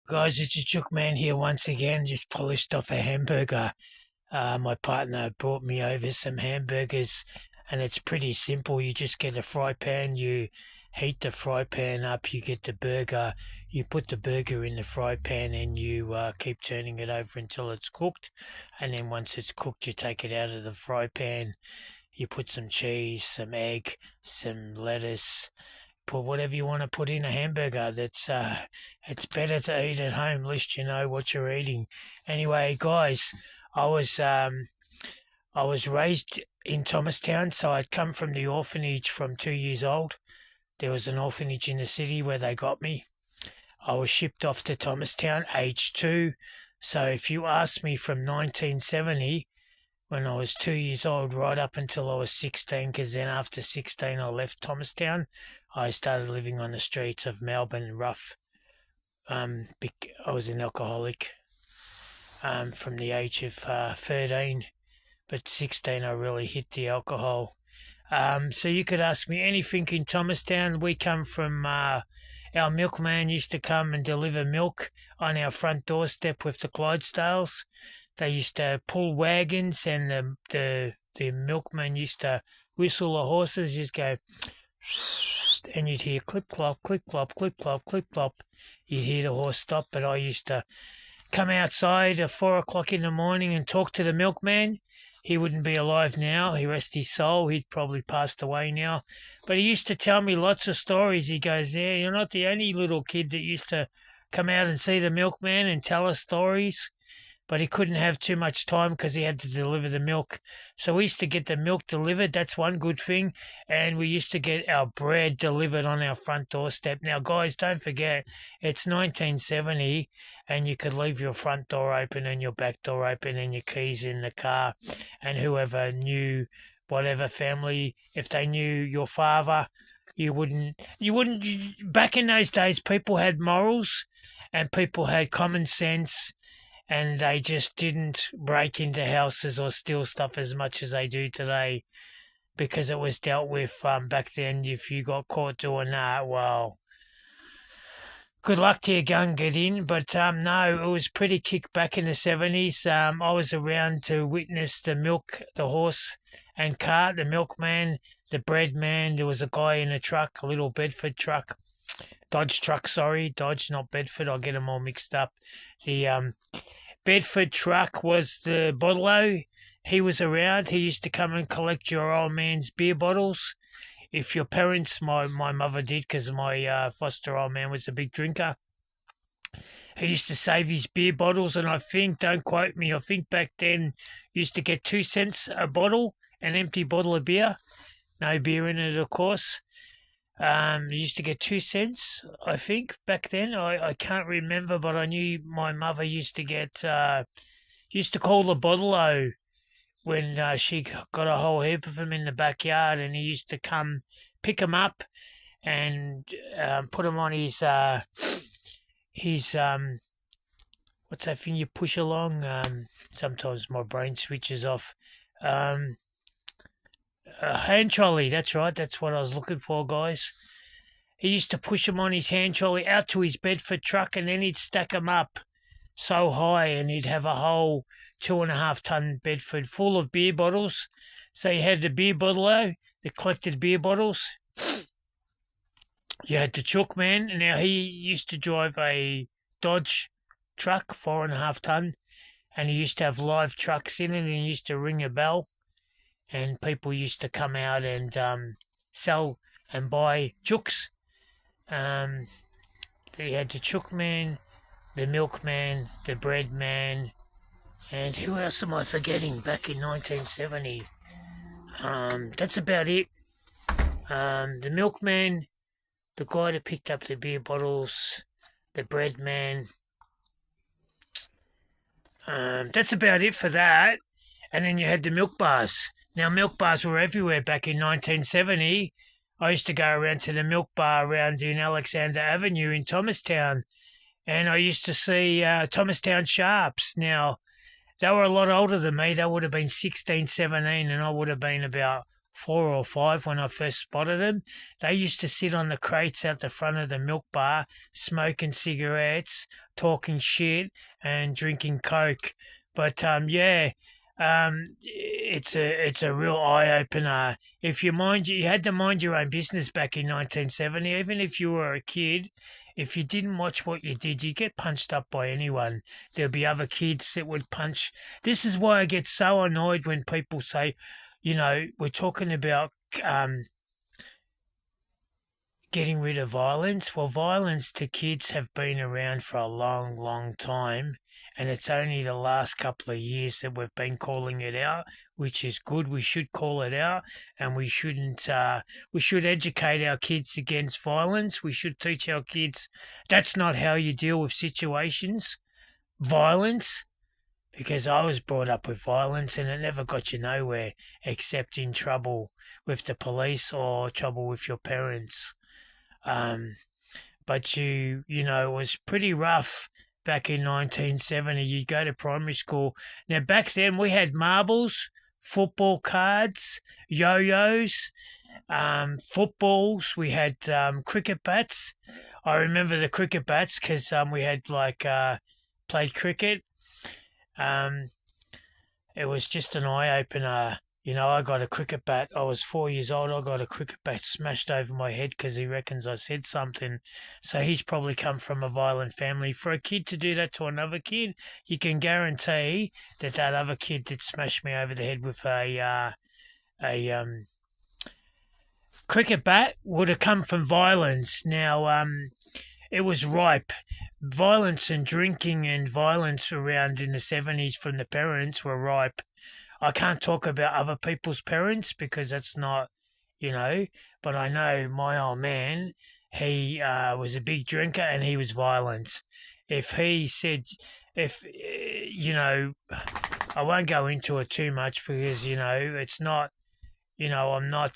Guys, it's your Chook Man here once again, just polished off a hamburger. My partner brought me over some hamburgers, and it's pretty simple. You just get a fry pan, you heat the fry pan up, you get the burger, you put the burger in the fry pan, and you keep turning it over until it's cooked. And then once it's cooked, you take it out of the fry pan, you put some cheese, some egg, some lettuce, put whatever you want to put in a hamburger. It's better to eat at home. At least you know what you're eating. Anyway, guys, I was I was raised in Thomastown, so I'd come from the orphanage from 2 years old. There was an orphanage in the city where they got me. I was shipped off to Thomastown, age 2. So if you ask me from 1970, when I was 2 years old, right up until I was 16, because then after 16 I left Thomastown. I started living on the streets of Melbourne, rough. I was an alcoholic from the age of 13, but 16 I really hit the alcohol. So you could ask me anything in Thomastown. We come from, our milkman used to come and deliver milk on our front doorstep with the Clydesdales. They used to pull wagons, and the milkman used to whistle the horses. Just go, and you'd hear clip clop, clip clop, clip clop, clip clop. You'd hear the horse stop. But I used to come outside at 4 o'clock in the morning and talk to the milkman. He wouldn't be alive now. He rest his soul. He'd probably passed away now. But he used to tell me lots of stories. He goes, "Yeah, you're not the only little kid that used to come out and see the milkman and tell us stories." But he couldn't have too much time because he had to deliver the milk. So we used to get the milk delivered. That's one good thing. And we used to get our bread delivered on our front doorstep. Now, guys, don't forget, it's 1970, and you could leave your front door open and your back door open and your keys in the car. And whoever knew, whatever family, if they knew your father, you wouldn't, back in those days, people had morals and people had common sense, and they just didn't break into houses or steal stuff as much as they do today, because it was dealt with back then. If you got caught doing that, well, good luck to you, go and get in. But no, it was pretty kick back in the 70s. I was around to witness the horse and cart, the milkman, the bread man. There was a guy in a truck, a little Bedford truck. Dodge truck, sorry. Dodge, not Bedford. I'll get them all mixed up. The Bedford truck was the bottle-o. He was around. He used to come and collect your old man's beer bottles. If your parents, my mother did, because my foster old man was a big drinker. He used to save his beer bottles, and I think, don't quote me, I think back then used to get 2 cents a bottle, an empty bottle of beer. No beer in it, of course. Used to get 2 cents, I think, back then. I can't remember, but I knew my mother used to get, used to call the bottle-o when she got a whole heap of them in the backyard, and he used to come pick them up and put them on his what's that thing you push along? Sometimes my brain switches off. A hand trolley, that's right, that's what I was looking for, guys. He used to push them on his hand trolley out to his Bedford truck, and then he'd stack them up so high, and he'd have a whole 2.5-ton Bedford full of beer bottles. So you had the beer bottle-o, the collected beer bottles. You had the Chook Man. Now, he used to drive a Dodge truck, 4.5-ton, and he used to have live trucks in it, and he used to ring a bell, and people used to come out and sell and buy chooks. They had the Chook Man, the milkman, the bread man, and who else am I forgetting back in 1970? That's about it. The milkman, the guy that picked up the beer bottles, the bread man. That's about it for that. And then you had the milk bars. Now, milk bars were everywhere back in 1970. I used to go around to the milk bar around in Alexander Avenue in Thomastown, and I used to see Thomastown Sharps. Now, they were a lot older than me. They would have been 16, 17, and I would have been about or five when I first spotted them. They used to sit on the crates out the front of the milk bar, smoking cigarettes, talking shit, and drinking Coke. But it's a real eye opener. If you had to mind your own business back in 1970, even if you were a kid. If you didn't watch what you did, you get punched up by anyone. There'll be other kids that would punch. This is why I get so annoyed when people say, we're talking about getting rid of violence. Well, violence to kids have been around for a long, long time, and it's only the last couple of years that we've been calling it out, which is good. We should call it out, and we shouldn't. We should educate our kids against violence. We should teach our kids that's not how you deal with situations. Violence. Because I was brought up with violence and it never got you nowhere except in trouble with the police or trouble with your parents. But it was pretty rough back in 1970. You'd go to primary school. Now, back then we had marbles, football cards, yo-yos, footballs. We had cricket bats. I remember the cricket bats because we had played cricket. It was just an eye-opener. I got a cricket bat. I was 4 years old. I got a cricket bat smashed over my head because he reckons I said something. So he's probably come from a violent family. For a kid to do that to another kid, you can guarantee that other kid did smash me over the head with a cricket bat would have come from violence. Now, it was ripe. Violence and drinking and violence around in the 70s from the parents were ripe. I can't talk about other people's parents because that's not, but I know my old man, he was a big drinker and he was violent. If he said, I won't go into it too much because, it's not, I'm not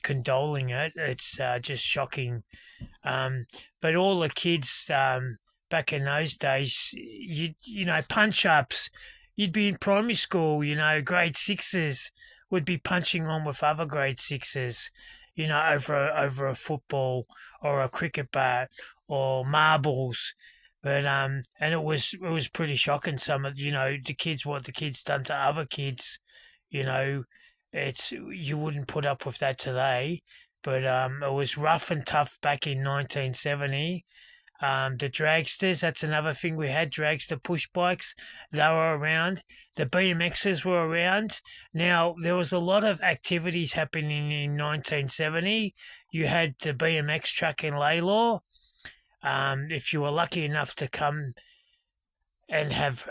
condoling it. It's just shocking. But all the kids back in those days, punch-ups. You'd be in primary school, grade sixes would be punching on with other grade sixes, over a football or a cricket bat or marbles. But and it was pretty shocking. Some of what the kids done to other kids, you wouldn't put up with that today. But it was rough and tough back in 1970. The dragsters, that's another thing we had, dragster push bikes, they were around. The BMXs were around. Now, there was a lot of activities happening in 1970. You had the BMX track in Laylaw. If you were lucky enough to come and have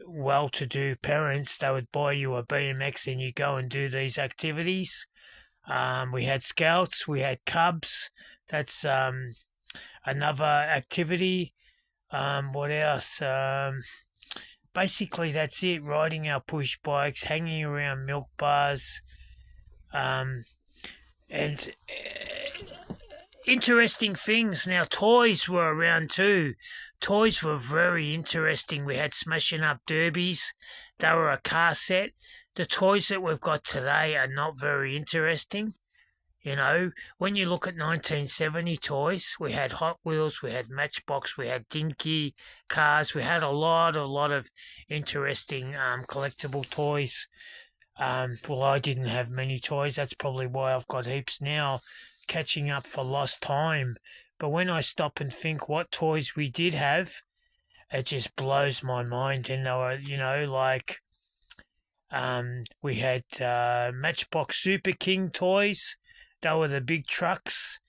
well-to-do parents, they would buy you a BMX and you go and do these activities. We had Scouts, we had Cubs. That's another activity. What else? Basically, that's it. Riding our push bikes, hanging around milk bars, and interesting things. Now, toys were around too. Toys were very interesting. We had smashing up derbies. They were a car set. The toys that we've got today are not very interesting. When you look at 1970 toys, we had Hot Wheels, we had Matchbox, we had Dinky cars, we had a lot of interesting collectible toys. Well, I didn't have many toys. That's probably why I've got heaps now, catching up for lost time. But when I stop and think what toys we did have, it just blows my mind. And they were, we had Matchbox Super King toys. They were the big trucks.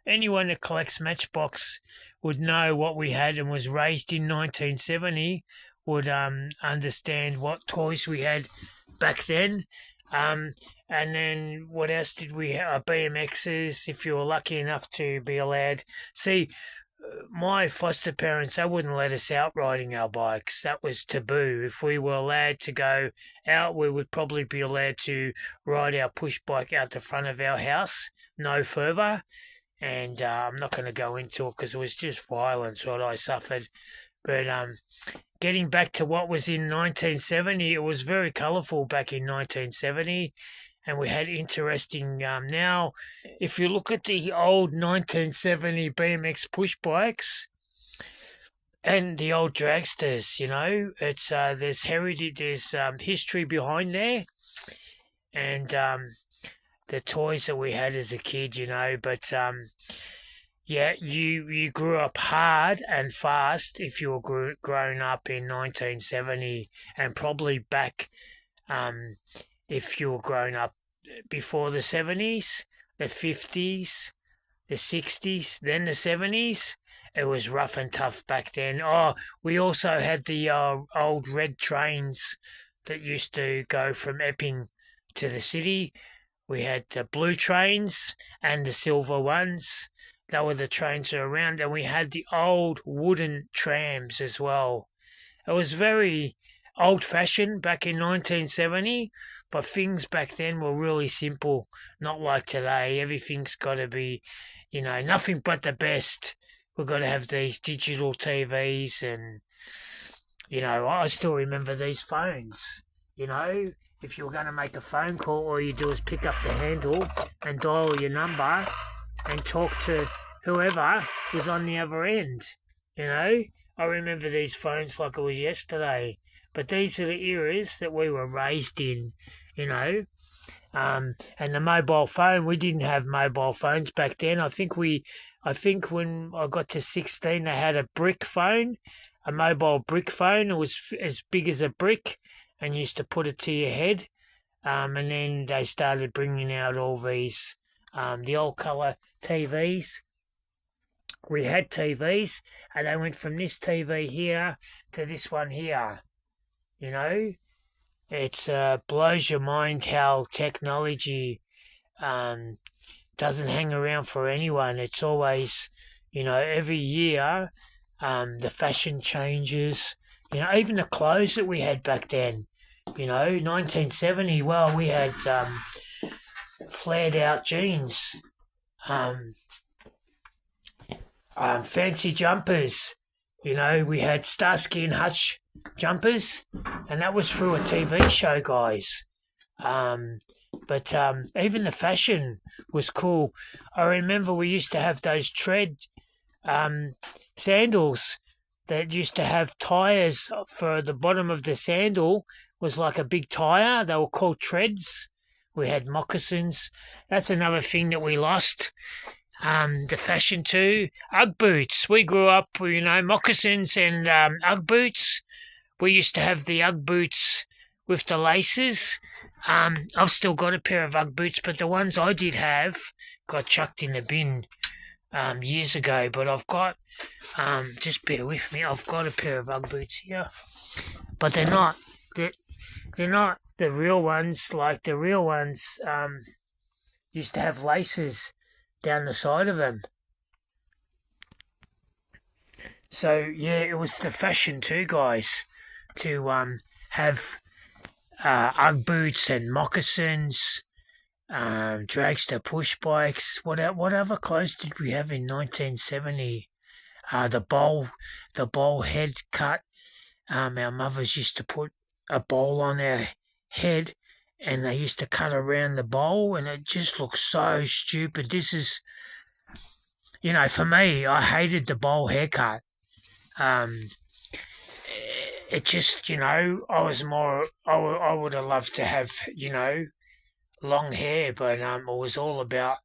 Anyone that collects Matchbox would know what we had and was raised in 1970 would understand what toys we had back then. And then what else did we have? BMXs, if you were lucky enough to be allowed. See, my foster parents, they wouldn't let us out riding our bikes. That was taboo. If we were allowed to go out, we would probably be allowed to ride our push bike out the front of our house, no further. And I'm not going to go into it because it was just violence what I suffered. But getting back to what was in 1970, it was very colourful back in 1970. and we had interesting. Now, if you look at the old 1970 BMX push bikes and the old dragsters, it's there's heritage, there's history behind there, and the toys that we had as a kid, but yeah, you grew up hard and fast if you were grown up in 1970, and probably back if you were grown up before the 70s, the 50s, the 60s, then the 70s. It was rough and tough back then. Oh, we also had the old red trains that used to go from Epping to the city. We had the blue trains and the silver ones. They were the trains that were around. And we had the old wooden trams as well. It was very old-fashioned back in 1970, but things back then were really simple, not like today. Everything's got to be, nothing but the best. We've got to have these digital TVs and, I still remember these phones, If you were going to make a phone call, all you do is pick up the handle and dial your number and talk to whoever was on the other end, I remember these phones like it was yesterday. But these are the eras that we were raised in, And the mobile phone, we didn't have mobile phones back then. I think when I got to 16, they had a brick phone, a mobile brick phone. It was as big as a brick, and you used to put it to your head. And then they started bringing out all these, the old colour TVs. We had TVs, and they went from this TV here to this one here. It blows your mind how technology doesn't hang around for anyone. It's always, every year the fashion changes. Even the clothes that we had back then. 1970, well, we had flared out jeans, fancy jumpers. We had Starsky and Hutch jumpers, and that was through a TV show, guys. But even the fashion was cool. I remember we used to have those tread sandals that used to have tyres for the bottom of the sandal was like a big tyre. They were called treads. We had moccasins. That's another thing that we lost. The fashion too. Ugg boots. We grew up, moccasins and Ugg boots. We used to have the Ugg boots with the laces. I've still got a pair of Ugg boots, but the ones I did have got chucked in the bin years ago. But I've got, just bear with me, I've got a pair of Ugg boots here. But they're not the real ones. Like the real ones used to have laces down the side of them. So, yeah, it was the fashion too, guys, to have Ugg boots and moccasins, dragster push bikes. What other clothes did we have in 1970? The bowl head cut. Our mothers used to put a bowl on their head, and they used to cut around the bowl, and it just looked so stupid. This is, for me, I hated the bowl haircut. It just, I would have loved to have, long hair, but it was all about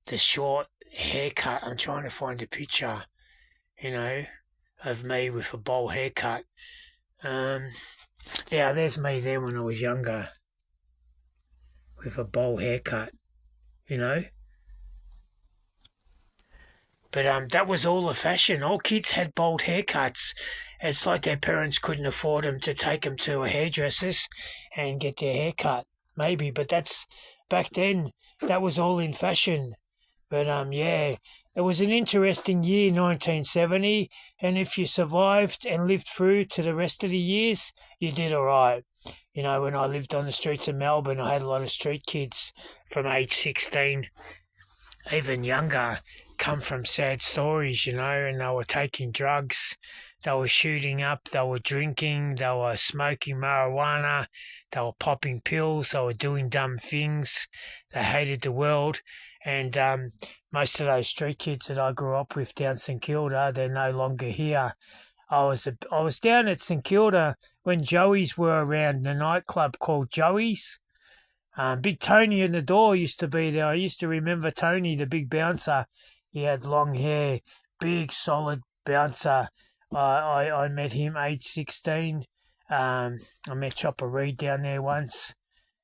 the short haircut. I'm trying to find a picture, of me with a bowl haircut. Yeah, there's me there when I was younger with a bowl haircut, But that was all the fashion. All kids had bald haircuts. It's like their parents couldn't afford them to take them to a hairdresser's and get their hair cut. Maybe, but that's back then. That was all in fashion. But yeah, it was an interesting year, 1970. And if you survived and lived through to the rest of the years, you did all right. When I lived on the streets of Melbourne, I had a lot of street kids from age 16, even younger, come from sad stories, and they were taking drugs. They were shooting up, they were drinking, they were smoking marijuana, they were popping pills, they were doing dumb things. They hated the world. And most of those street kids that I grew up with down St Kilda, they're no longer here. I was down at St Kilda when Joey's were around, the nightclub called Joey's. Big Tony in the door used to be there. I used to remember Tony, the big bouncer. He had long hair, big solid bouncer. I met him age 16. I met Chopper Reed down there once.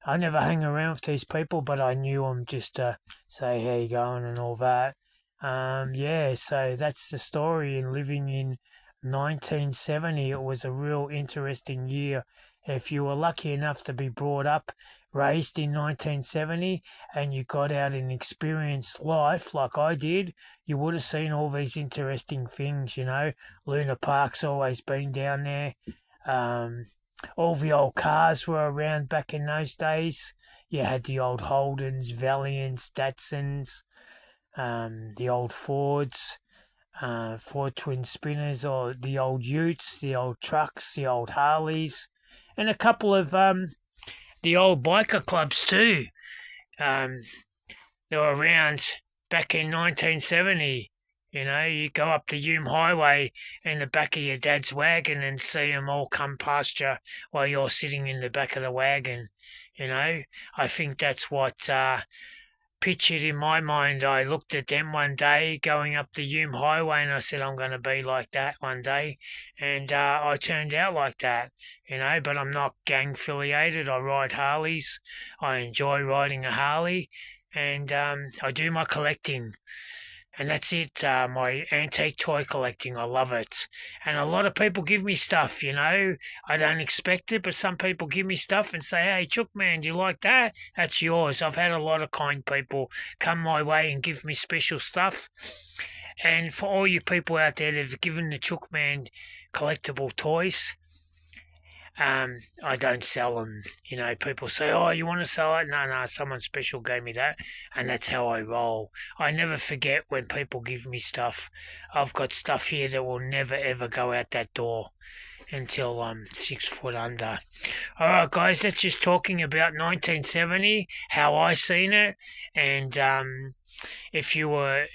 I never hung around with these people, but I knew them just to say how you going and all that. Yeah, so that's the story. And living in 1970, it was a real interesting year. If you were lucky enough to be brought up, raised in 1970, and you got out and experienced life like I did, you would have seen all these interesting things, you know. Luna Park's always been down there. All the old cars were around back in those days. You had the old Holdens, Valiants, Datsuns, the old Fords, Ford Twin Spinners, or the old Utes, the old trucks, the old Harleys, and a couple of the old biker clubs too. They were around back in 1970. You know, you go up the Hume Highway in the back of your dad's wagon and see them all come past you while you're sitting in the back of the wagon. You know, I think that's what pictured in my mind. I looked at them one day going up the Hume Highway and I said, I'm going to be like that one day. And I turned out like that, you know, but I'm not gang affiliated. I ride Harleys. I enjoy riding a Harley and I do my collecting. And that's it, my antique toy collecting. I love it. And a lot of people give me stuff, you know. I don't expect it, but some people give me stuff and say, hey, Chook man, do you like that? That's yours. I've had a lot of kind people come my way and give me special stuff. And for all you people out there that have given the Chook man collectible toys, I don't sell them. You know, people say, oh, you want to sell it? No, someone special gave me that. And that's how I roll. I never forget when people give me stuff. I've got stuff here that will never, ever go out that door until I'm 6 foot under. All right, guys, that's just talking about 1970, how I seen it. And if you were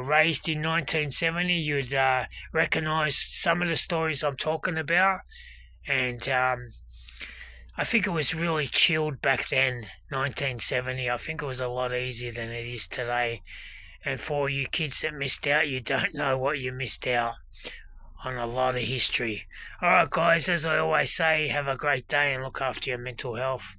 raised in 1970, you'd recognise some of the stories I'm talking about. And I think it was really chilled back then, 1970. I think it was a lot easier than it is today. And for you kids that missed out, you don't know what you missed out on a lot of history. All right, guys, as I always say, have a great day and look after your mental health.